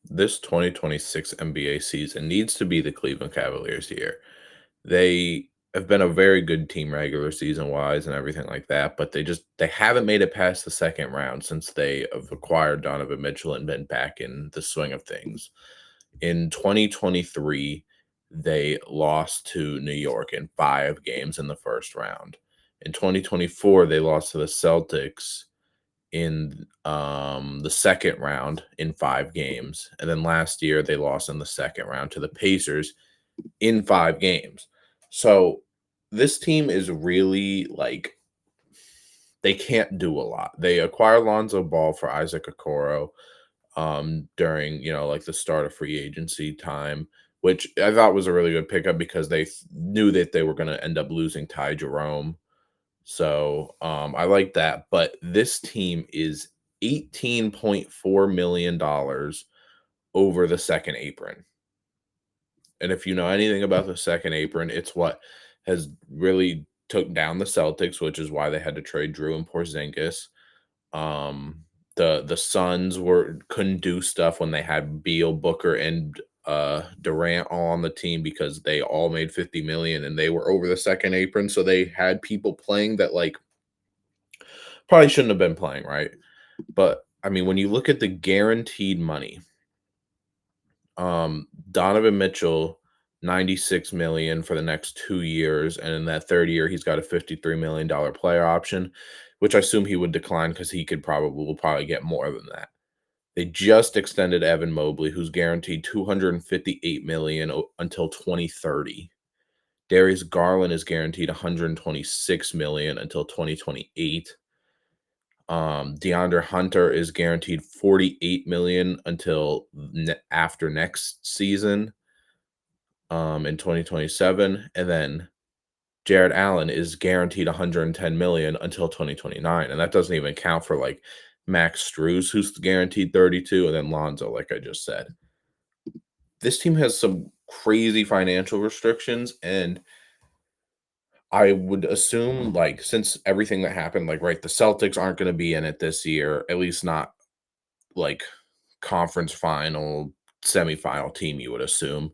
this 2026 NBA season needs to be the Cleveland Cavaliers year. They have been a very good team regular season wise and everything like that, but they haven't made it past the second round since they have acquired Donovan Mitchell and been back in the swing of things. In 2023, they lost to New York in 5 games in the first round. In 2024, they lost to the Celtics in the second round in 5 games. And then last year, they lost in the second round to the Pacers in 5 games. So this team is really like they can't do a lot. They acquire Lonzo Ball for Isaac Okoro during like the start of free agency time, which I thought was a really good pickup because they knew that they were going to end up losing Ty Jerome. So I like that. But this team is $18.4 million over the second apron. And if you know anything about the second apron, it's what has really took down the Celtics, which is why they had to trade Drew and Porzingis. Um, the Suns couldn't do stuff when they had Beal, Booker, and Durant all on the team because they all made 50 million and they were over the second apron. So they had people playing that like probably shouldn't have been playing, right? But I mean, when you look at the guaranteed money, Donovan Mitchell, 96 million for the next 2 years, and in that third year, he's got a $53 million player option, which I assume he would decline because he will probably get more than that. They just extended Evan Mobley, who's guaranteed 258 million until 2030. Darius Garland is guaranteed 126 million until 2028. DeAndre Hunter is guaranteed 48 million until after next season, in 2027, and then Jared Allen is guaranteed 110 million until 2029, and that doesn't even count for like Max Strus, who's guaranteed 32, and then Lonzo, like I just said. This team has some crazy financial restrictions, and I would assume, like, since everything that happened, like, right, the Celtics aren't going to be in it this year, at least not like conference final, semifinal team, you would assume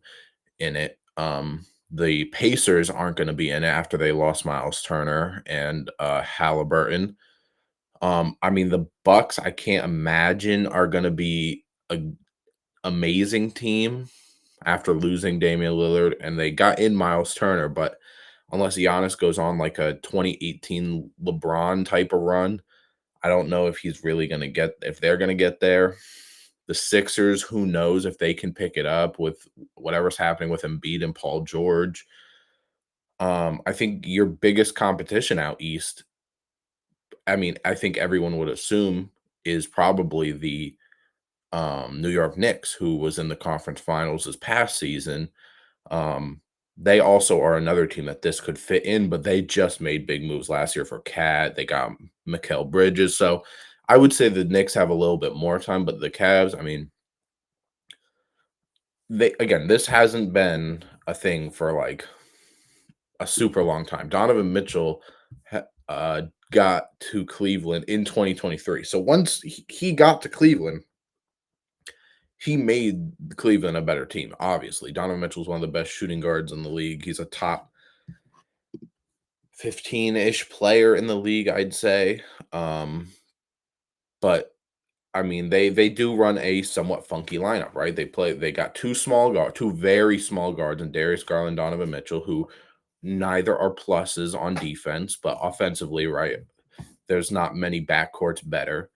in it. The Pacers aren't going to be in it after they lost Miles Turner and Halliburton. I mean, the Bucks, I can't imagine are going to be an amazing team after losing Damian Lillard, and they got in Miles Turner, but unless Giannis goes on like a 2018 LeBron type of run, I don't know if he's really going to if they're going to get there. The Sixers, who knows if they can pick it up with whatever's happening with Embiid and Paul George. I think your biggest competition out east, I mean, I think everyone would assume is probably the New York Knicks, who was in the conference finals this past season. Um, they also are another team that this could fit in, but they just made big moves last year for Cat. They got Mikal Bridges. So I would say the Knicks have a little bit more time, but the Cavs, I mean, this hasn't been a thing for like a super long time. Donovan Mitchell got to Cleveland in 2023. So once he got to Cleveland, he made Cleveland a better team. Obviously, Donovan Mitchell is one of the best shooting guards in the league. He's a top 15-ish player in the league, I'd say. But I mean, they do run a somewhat funky lineup, right? They got two very small guards, and Darius Garland, Donovan Mitchell, who neither are pluses on defense, but offensively, right? There's not many backcourts better.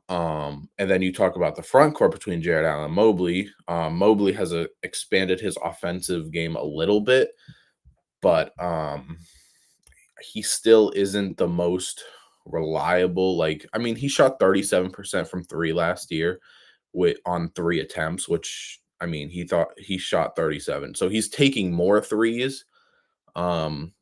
And then you talk about the front court between Jared Allen and Mobley. Mobley has expanded his offensive game a little bit, but he still isn't the most reliable. Like, I mean, he shot 37% from three last year on 3 attempts, which I mean, he thought he shot 37. So he's taking more threes. Um,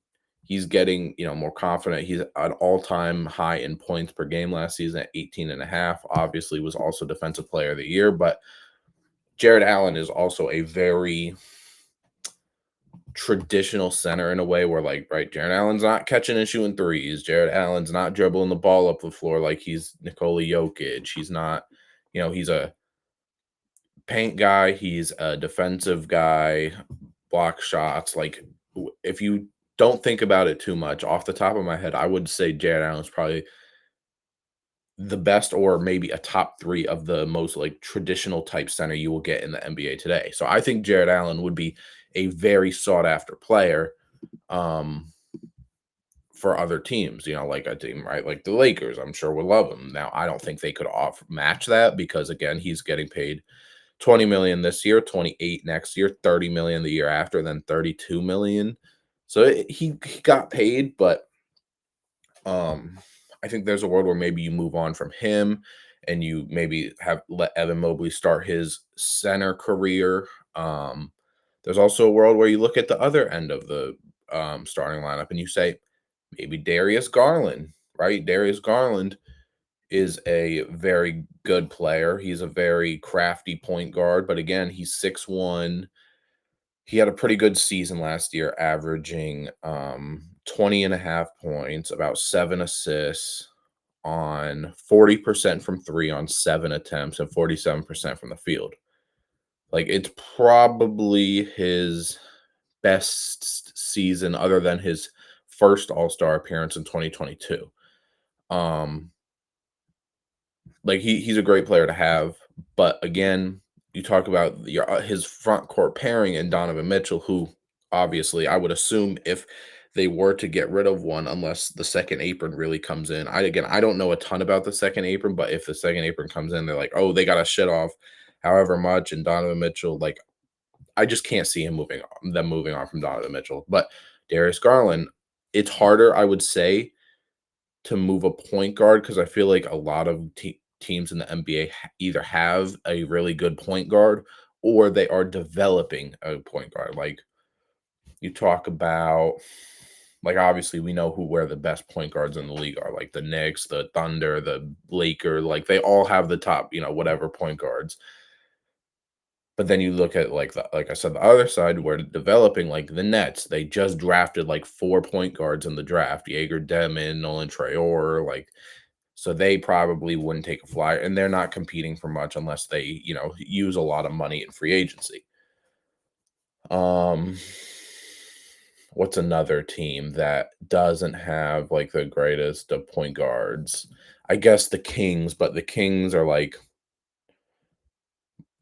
he's getting, more confident. He's at all-time high in points per game last season at 18 and a half. Obviously was also defensive player of the year, but Jared Allen is also a very traditional center in a way where, like, right, Jared Allen's not catching and shooting threes. Jared Allen's not dribbling the ball up the floor like he's Nikola Jokic. He's not, he's a paint guy, he's a defensive guy, block shots. Like, if you don't think about it too much, off the top of my head, I would say Jared Allen's probably the best or maybe a top 3 of the most, like, traditional type center you will get in the NBA today. So I think Jared Allen would be a very sought after player, um, for other teams, like a team, right? Like the Lakers, I'm sure would love him. Now, I don't think they could match that because again, he's getting paid 20 million this year, 28 next year, 30 million the year after, then 32 million. So he got paid, but um, I think there's a world where maybe you move on from him and you maybe have let Evan Mobley start his center career. There's also a world where you look at the other end of the starting lineup and you say maybe Darius Garland, right? Darius Garland is a very good player. He's a very crafty point guard, but again, he's 6'1". He had a pretty good season last year, averaging 20 and a half points, about 7 assists on 40% from three on 7 attempts and 47% from the field. Like, it's probably his best season other than his first All-Star appearance in 2022. Um, like he's a great player to have, but again, you talk about his front court pairing and Donovan Mitchell, who obviously I would assume if they were to get rid of one, unless the second apron really comes in. I don't know a ton about the second apron, but if the second apron comes in, they're like, oh, they got to shit off however much, and Donovan Mitchell, like I just can't see them moving on from Donovan Mitchell. But Darius Garland, it's harder, I would say, to move a point guard because I feel like a lot of teams in the NBA either have a really good point guard or they are developing a point guard. Like you talk about, like obviously we know where the best point guards in the league are, like the Knicks, the Thunder, the Lakers, like they all have the top, whatever point guards. But then you look at like I said, the other side where developing like the Nets, they just drafted like 4 point guards in the draft, Jaeger Demon, Nolan Traore, like so they probably wouldn't take a flyer, and they're not competing for much unless they, use a lot of money in free agency. Um, what's another team that doesn't have like the greatest of point guards? I guess the Kings, but the Kings are like,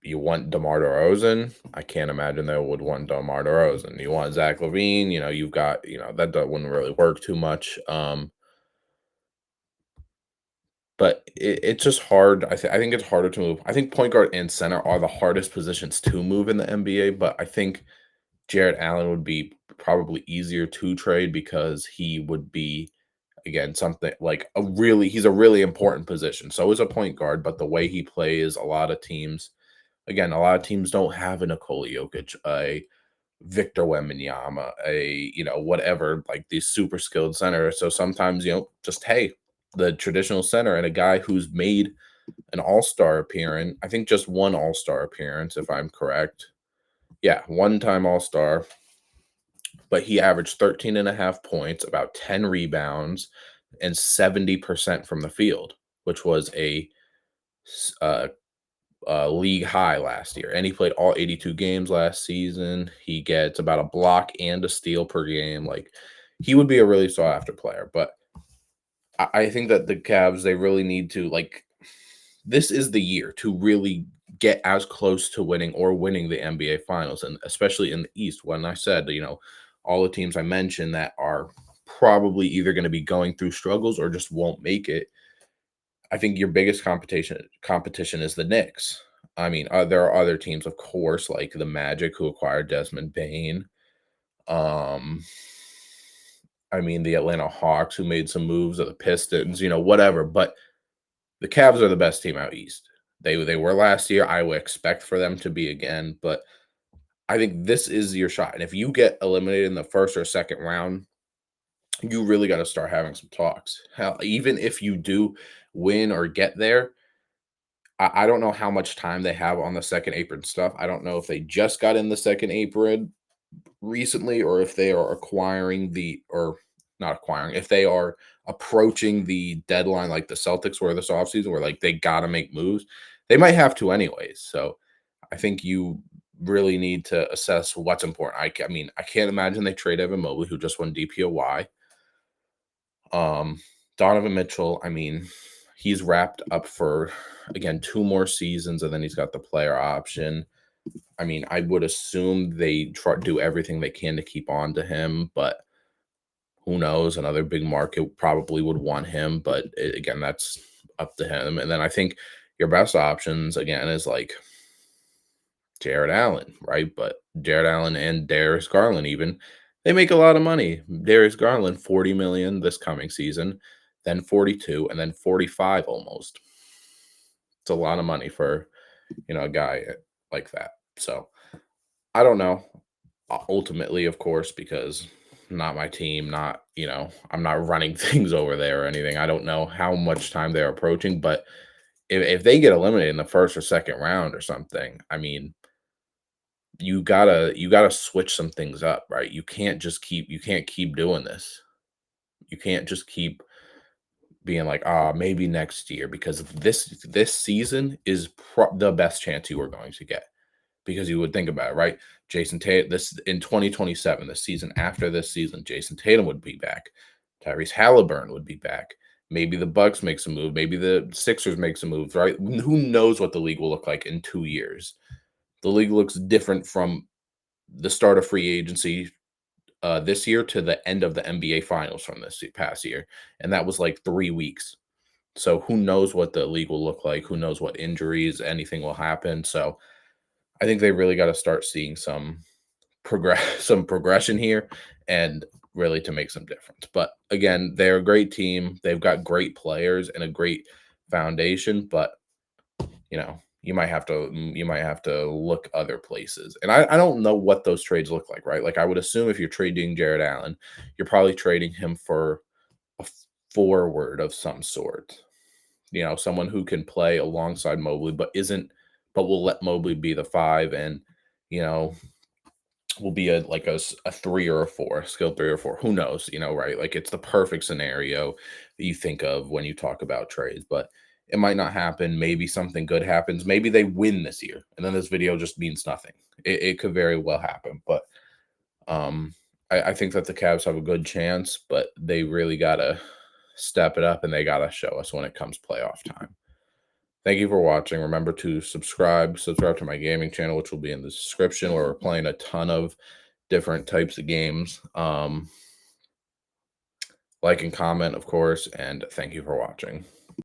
you want DeMar DeRozan? I can't imagine they would want DeMar DeRozan. You want Zach Levine? You've got, wouldn't really work too much. But it's just hard. I think it's harder to move. I think point guard and center are the hardest positions to move in the NBA, but I think Jared Allen would be probably easier to trade because he would be, again, something like he's a really important position. So is a point guard, but the way he plays, a lot of teams don't have a Nikola Jokic, a Victor Wembanyama, whatever, like these super skilled centers. So sometimes, just hey, the traditional center and a guy who's made an all-star appearance, I think just one all-star appearance, if I'm correct. Yeah, one-time all-star, but he averaged 13 and a half points, about 10 rebounds, and 70% from the field, which was uh, league high last year, and he played all 82 games last season. He gets about a block and a steal per game. Like he would be a really sought after player, but I think that the Cavs they really need to like this is the year to really get as close to winning the NBA Finals, and especially in the East. When I said all the teams I mentioned that are probably either going to be going through struggles or just won't make it. I think your biggest competition is the Knicks. I mean, there are other teams, of course, like the Magic, who acquired Desmond Bain. Um, I mean, the Atlanta Hawks, who made some moves, or the Pistons, whatever. But the Cavs are the best team out east. They were last year. I would expect for them to be again, but I think this is your shot. And if you get eliminated in the first or second round, you really got to start having some talks. Hell, even if you do win or get there, I don't know how much time they have on the second apron stuff. I don't know if they just got in the second apron recently or if they are not acquiring, if they are approaching the deadline like the Celtics were this offseason where like they got to make moves. They might have to anyways. So I think you really need to assess what's important. I mean, I can't imagine they trade Evan Mobley, who just won DPOY. Um, Donovan Mitchell, I mean, he's wrapped up for again 2 more seasons, and then he's got the player option. I mean, I would assume they try do everything they can to keep on to him, but who knows? Another big market probably would want him, but again, that's up to him. And then I think your best options again is like Jared Allen, right? But Jared Allen and Darius Garland even they make a lot of money. Darius Garland 40 million this coming season, then 42 and then 45 almost. It's a lot of money for, a guy like that. So, I don't know. Ultimately, of course, because not my team, not, I'm not running things over there or anything. I don't know how much time they're approaching, but if they get eliminated in the first or second round or something, I mean, you gotta switch some things up, right? You can't keep doing this. You can't just keep being like, ah, maybe next year, because this season is the best chance you are going to get. Because you would think about it, right? Jason Tatum, this in 2027, the season after this season, Jason Tatum would be back. Tyrese Halliburton would be back. Maybe the Bucks makes a move. Maybe the Sixers makes a move, right? Who knows what the league will look like in 2 years? The league looks different from the start of free agency this year to the end of the NBA Finals from this past year, and that was like 3 weeks. So who knows what the league will look like? Who knows what injuries, anything will happen? So I think they really got to start seeing some progression here, and really to make some difference. But again, they're a great team. They've got great players and a great foundation, but you might have to look other places. And I don't know what those trades look like, right? Like I would assume if you're trading Jared Allen, you're probably trading him for a forward of some sort. Someone who can play alongside Mobley, but will let Mobley be the five, and you know, will be a 3 or a 4, skilled 3 or 4. Who knows, right? Like it's the perfect scenario that you think of when you talk about trades, but it might not happen. Maybe something good happens. Maybe they win this year, and then this video just means nothing. It could very well happen, but um, I think that the Cavs have a good chance, but they really gotta step it up, and they gotta show us when it comes playoff time. Thank you for watching. Remember to subscribe to my gaming channel, which will be in the description, where we're playing a ton of different types of games. Like and comment, of course, and thank you for watching.